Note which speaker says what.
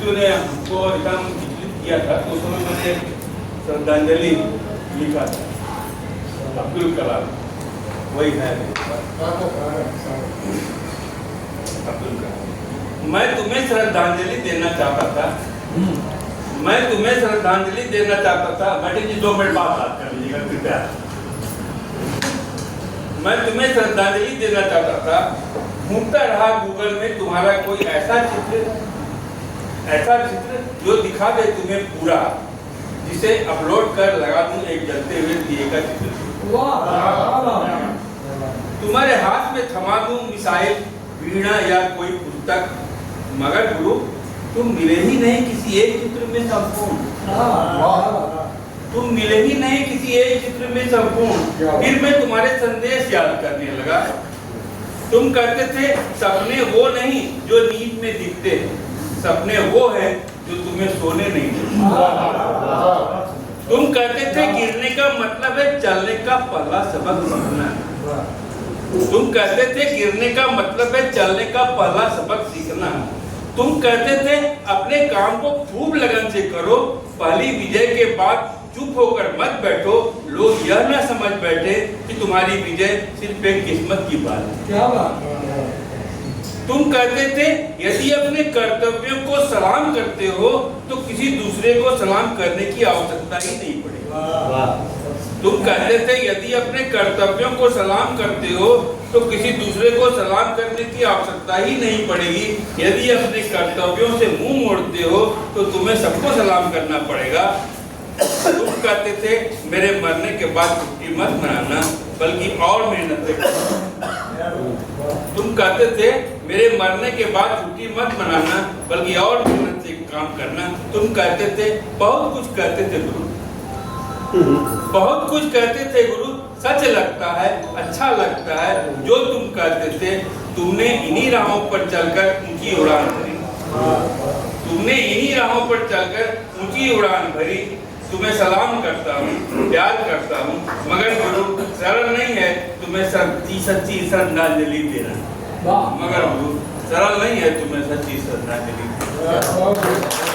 Speaker 1: गुरुदेव ने हमको एकदम विचलित किया था, तो उस समय मैंने श्रद्धांजलि लिखा था, अब्दुल कलाम, वही है अब्दुल कलाम। मैं तुम्हें श्रद्धांजलि देना चाहता था, मैं तुम्हें श्रद्धांजलि देना चाहता था। मैडम जी 2 मिनट बाद बात कर लीजिएगा कृपया। मैं तुम्हें श्रद्धांजलि देना चाहता था, ढूंढता रहा गूगल में तुम्हारा कोई ऐसा चित्र जो दिखा दे तुम्हें पूरा, जिसे अपलोड कर लगा दूं एक जलते हुए दिए का चित्र। तुम्हारे हाथ में थमा दूं मिसाइल, वीणा या कोई पुस्तक, मगर गुरु तुम मिले ही नहीं किसी एक चित्र में संपूर्ण। तुम मिले ही नहीं किसी एक चित्र में संपूर्ण। फिर मैं तुम्हारे संदेश याद करने लगा। तुम कहते थे सपने वो नहीं जो नींद में दिखते, सपने वो है जो तुम्हें सोने नहीं देते। तुम कहते थे गिरने का मतलब है चलने का पहला सबक सीखना। तुम कहते थे गिरने का मतलब है चलने का पहला सबक सीखना। तुम कहते थे अपने काम को खूब लगन से करो, पहली विजय के बाद चुप होकर मत बैठो, लोग यह न समझ बैठे कि तुम्हारी विजय सिर्फ एक किस्मत की बात है। क्या बात? तुम कहते थे यदि अपने कर्तव्यों को सलाम करते हो तो किसी दूसरे को सलाम करने की आवश्यकता ही नहीं पड़ेगी। तुम कहते थे यदि अपने कर्तव्यों को सलाम करते हो तो किसी दूसरे को सलाम करने की आवश्यकता ही नहीं पड़ेगी। यदि अपने कर्तव्यों से मुंह मोड़ते हो तो तुम्हें सबको सलाम करना पड़ेगा। तुम कहते थे मेरे मरने के बाद छुट्टी मत मनाना, बल्कि और मेहनत करना। तुम कहते थे मेरे मरने के बाद छुट्टी मत मनाना, बल्कि और मेहनत से काम करना। तुम कहते थे बहुत कुछ कहते थे गुरु, बहुत कुछ कहते थे गुरु। सच लगता है, अच्छा लगता है जो तुम कहते थे। तुमने इन्हीं राहों पर चलकर ऊंची उड़ान भरी, तुमने इन्हीं राहों पर चलकर ऊंची उड़ान भरी। तुम्हें सलाम करता हूँ, प्यार करता हूँ, मगर गुरु सरल नहीं है तुम्हें सच्ची सच्ची श्रद्धांजलि देना। मगर गुरु सरल नहीं है तुम्हें सच्ची श्रद्धांजलि देना।